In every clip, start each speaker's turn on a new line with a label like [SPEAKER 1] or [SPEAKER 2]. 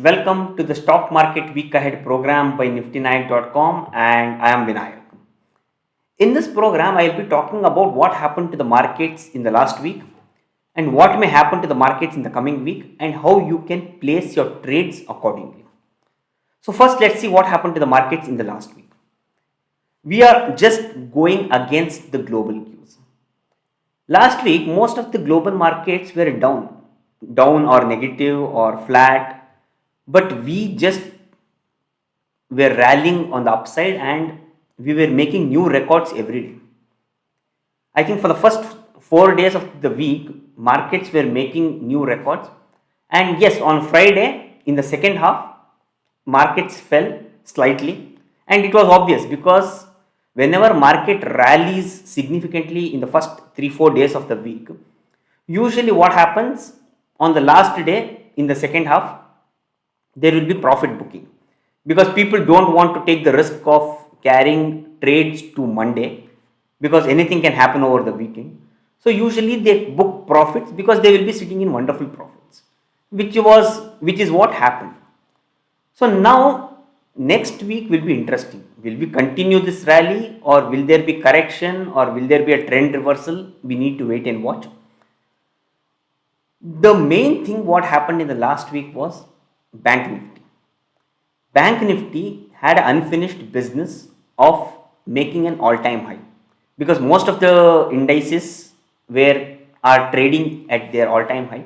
[SPEAKER 1] Welcome to the Stock Market Week Ahead program by NiftyNayak.com, and I am Vinayak. In this program, I will be talking about what happened to the markets in the last week and what may happen to the markets in the coming week and how you can place your trades accordingly. So first, let's see what happened to the markets in the last week. We are just going against the global cues. Last week, most of the global markets were down or negative or flat, but we just were rallying on the upside and we were making new records every day. I think for the first 4 days of the week, markets were making new records. And yes, on Friday, in the second half, markets fell slightly. And it was obvious because whenever market rallies significantly in the first 3-4 days of the week, usually what happens on the last day in the second half, there will be profit booking because people don't want to take the risk of carrying trades to Monday because anything can happen over the weekend. So usually they book profits because they will be sitting in wonderful profits, which is what happened. So now next week will be interesting. Will we continue this rally or will there be correction or will there be a trend reversal? We need to wait and watch. The main thing what happened in the last week was Bank Nifty. Bank Nifty had an unfinished business of making an all-time high because most of the indices are trading at their all-time high,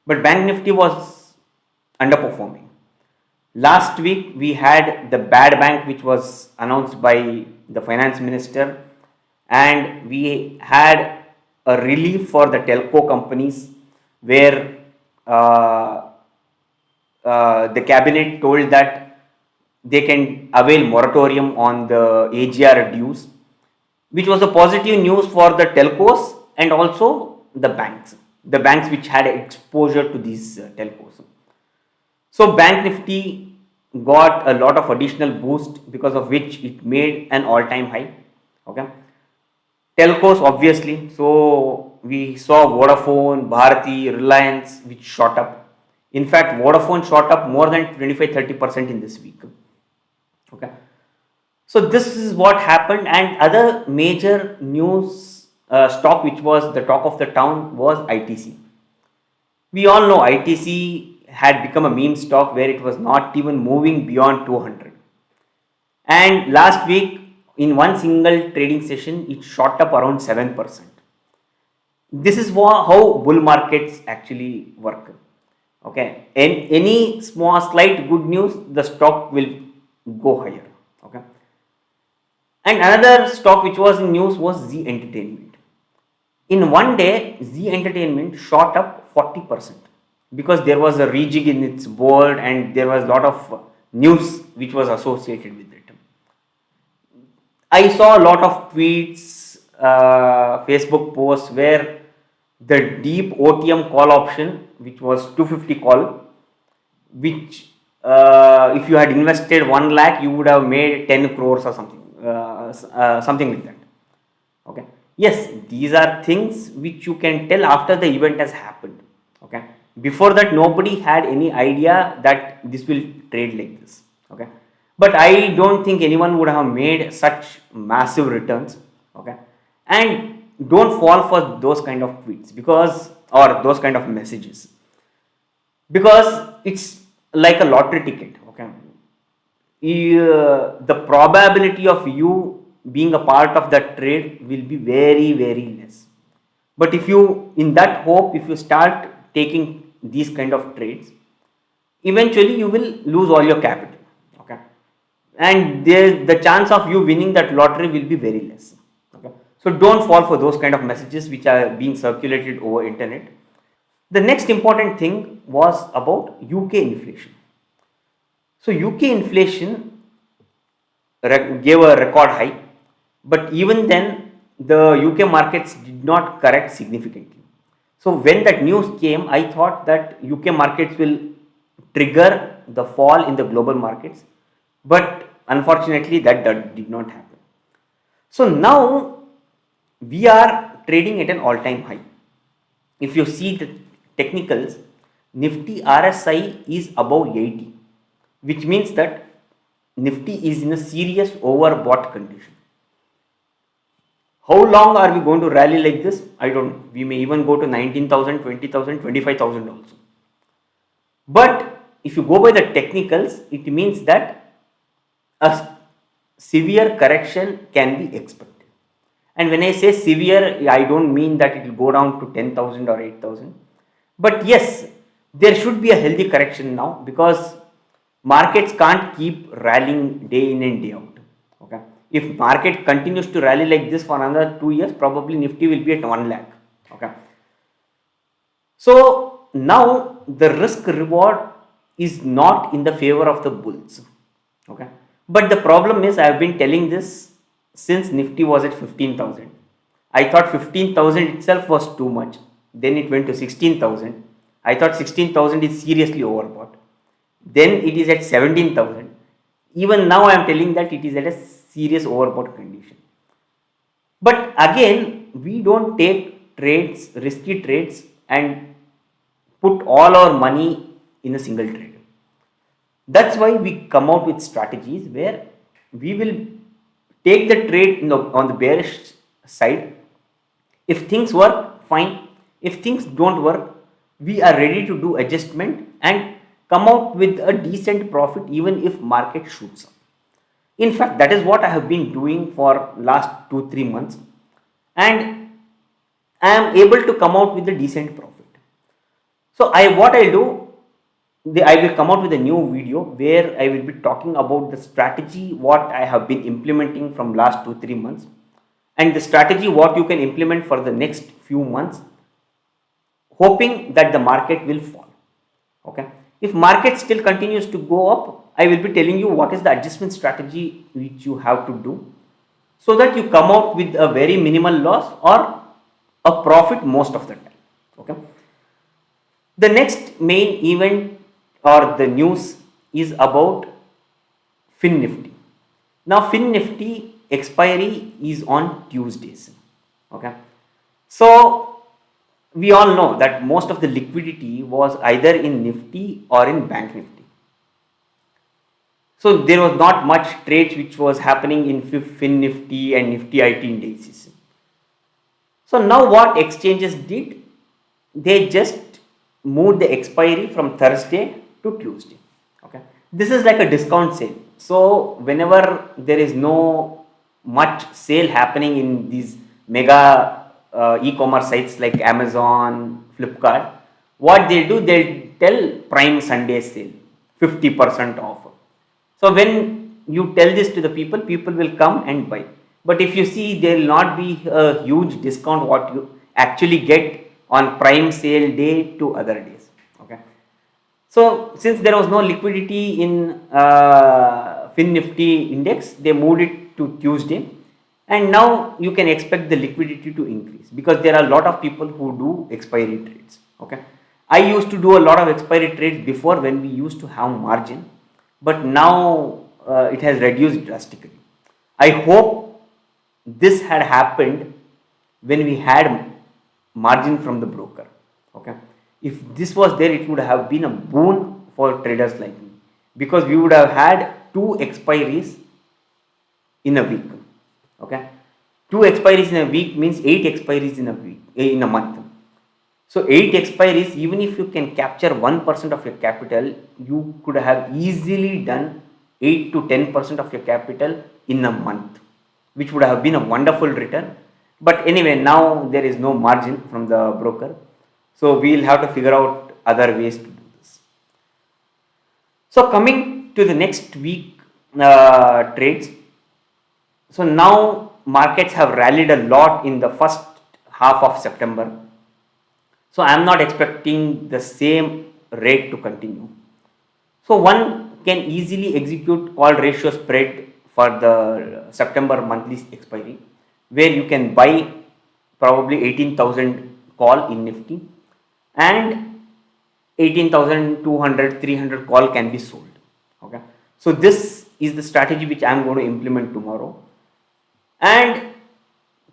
[SPEAKER 1] but Bank Nifty was underperforming. Last week we had the bad bank which was announced by the finance minister, and we had a relief for the telco companies where the cabinet told that they can avail moratorium on the AGR dues, which was a positive news for the telcos and also the banks which had exposure to these telcos. So Bank Nifty got a lot of additional boost because of which it made an all-time high. Okay. Telcos obviously, so we saw Vodafone, Bharti, Reliance which shot up. In fact, Vodafone shot up more than 25-30% in this week. Okay. So this is what happened, and other major news stock which was the talk of the town was ITC. We all know ITC had become a meme stock where it was not even moving beyond 200. And last week in one single trading session, it shot up around 7%. This is how bull markets actually work. Okay, and any slight good news, the stock will go higher. Okay, and another stock which was in news was Zee Entertainment. In one day, Zee Entertainment shot up 40% because there was a rejig in its board and there was a lot of news which was associated with it. I saw a lot of tweets, Facebook posts where the deep OTM call option, which was 250 call, which if you had invested 1 lakh, you would have made 10 crores or something, something like that. Okay. Yes, these are things which you can tell after the event has happened. Okay. Before that, nobody had any idea that this will trade like this. Okay. But I don't think anyone would have made such massive returns. Okay. And don't fall for those kind of tweets or those kind of messages because it's like a lottery ticket. Okay, the probability of you being a part of that trade will be very, very less. But if you, in that hope, if you start taking these kind of trades, eventually you will lose all your capital. Okay, and the chance of you winning that lottery will be very less. Okay, so don't fall for those kind of messages which are being circulated over internet. The next important thing was about UK inflation. So UK inflation gave a record high, but even then the UK markets did not correct significantly. So when that news came, I thought that UK markets will trigger the fall in the global markets, but unfortunately that did not happen. So now we are trading at an all-time high. If you see the technicals, Nifty RSI is above 80, which means that Nifty is in a serious overbought condition. How long are we going to rally like this? I don't know. We may even go to 19,000, 20,000, 25,000 also. But if you go by the technicals, it means that a severe correction can be expected. And when I say severe, I don't mean that it will go down to 10,000 or 8,000. But yes, there should be a healthy correction now, because markets can't keep rallying day in and day out. Okay. If market continues to rally like this for another 2 years, probably Nifty will be at 1 lakh. Okay. So now the risk reward is not in the favor of the bulls. Okay. But the problem is, I have been telling this since Nifty was at 15,000. I thought 15,000 itself was too much. Then it went to 16,000. I thought 16,000 is seriously overbought. Then it is at 17,000. Even now I am telling that it is at a serious overbought condition. But again, we don't take trades, risky trades, and put all our money in a single trade. That's why we come out with strategies where we will take the trade on the bearish side. If things work, fine. If things don't work, we are ready to do adjustment and come out with a decent profit even if market shoots up. In fact, that is what I have been doing for last 2-3 months, and I am able to come out with a decent profit. So what I'll do, I will come out with a new video where I will be talking about the strategy what I have been implementing from last 2-3 months, and the strategy what you can implement for the next few months, hoping that the market will fall. Okay. If market still continues to go up, I will be telling you what is the adjustment strategy which you have to do, so that you come out with a very minimal loss or a profit most of the time. Okay. The next main event or the news is about FinNifty. Now FinNifty expiry is on Tuesdays. Okay. So we all know that most of the liquidity was either in Nifty or in Bank Nifty. So there was not much trades which was happening in FinNifty and Nifty IT indices. So now what exchanges did, they just moved the expiry from Thursday to Tuesday. Okay, this is like a discount sale. So whenever there is no much sale happening in these mega e-commerce sites like Amazon, Flipkart, what they do, they tell Prime Sunday sale, 50% off. So when you tell this to the people, people will come and buy. But if you see, there will not be a huge discount what you actually get on Prime sale day to other days. Okay. So since there was no liquidity in FinNifty index, they moved it to Tuesday, and now you can expect the liquidity to increase because there are a lot of people who do expiry trades. Okay. I used to do a lot of expiry trades before when we used to have margin, but now it has reduced drastically. I hope this had happened when we had margin from the broker. Okay, if this was there, it would have been a boon for traders like me, because we would have had 2 expiries in a week. Okay, 2 expiries in a week means 8 expiries in a week, in a month. So 8 expiries, even if you can capture 1% of your capital, you could have easily done 8 to 10% of your capital in a month, which would have been a wonderful return. But anyway, now there is no margin from the broker, so we will have to figure out other ways to do this. So coming to the next week trades, so now markets have rallied a lot in the first half of September. So I am not expecting the same rate to continue. So one can easily execute call ratio spread for the September monthly expiry, where you can buy probably 18,000 call in Nifty and 18,200, 300 call can be sold. Okay. So this is the strategy which I am going to implement tomorrow. And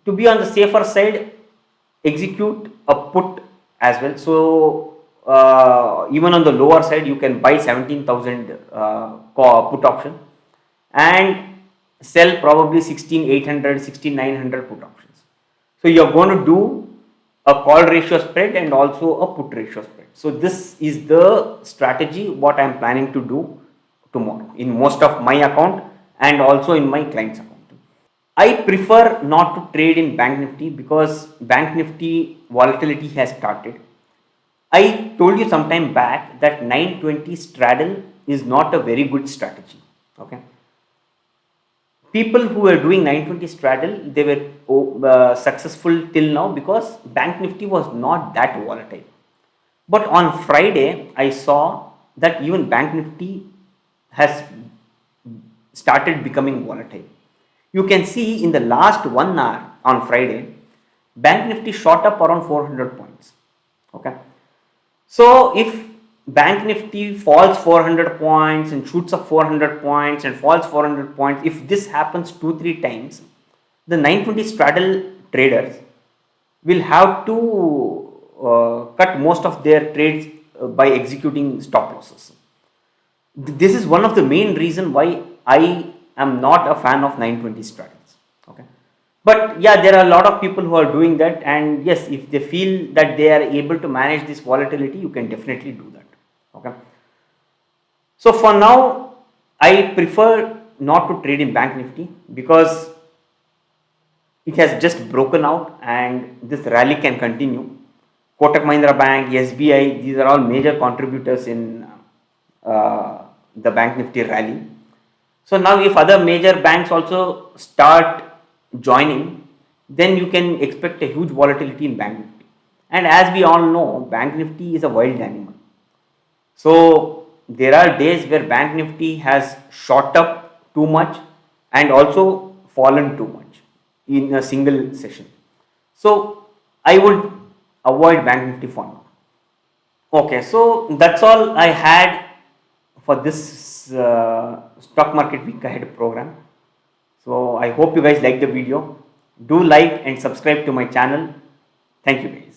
[SPEAKER 1] to be on the safer side, execute a put as well. So even on the lower side, you can buy 17,000 put option and sell probably 16,800, 16,900 put options. So you're going to do a call ratio spread and also a put ratio spread. So this is the strategy what I am planning to do tomorrow in most of my account and also in my client's account. I prefer not to trade in Bank Nifty because Bank Nifty volatility has started. I told you some time back that 920 straddle is not a very good strategy. Okay, people who were doing 920 straddle, they were successful till now because Bank Nifty was not that volatile. But on Friday, I saw that even Bank Nifty has started becoming volatile. You can see in the last 1 hour on Friday, Bank Nifty shot up around 400 points. Okay, so if Bank Nifty falls 400 points and shoots up 400 points and falls 400 points, if this happens 2-3 times, the 920 straddle traders will have to cut most of their trades by executing stop losses. This is one of the main reason why I am not a fan of 920 straddles. Okay, but yeah, there are a lot of people who are doing that, and yes, if they feel that they are able to manage this volatility, you can definitely do that. Okay, so for now I prefer not to trade in Bank Nifty because it has just broken out and this rally can continue. Kotak Mahindra Bank, SBI, these are all major contributors in the Bank Nifty rally. So now if other major banks also start joining, then you can expect a huge volatility in Bank Nifty. And as we all know, Bank Nifty is a wild animal. So there are days where Bank Nifty has shot up too much and also fallen too much in a single session. So I would avoid Bank Nifty for now. Okay, so that's all I had for this stock market week ahead program. So I hope you guys like the video. Do like and subscribe to my channel. Thank you guys.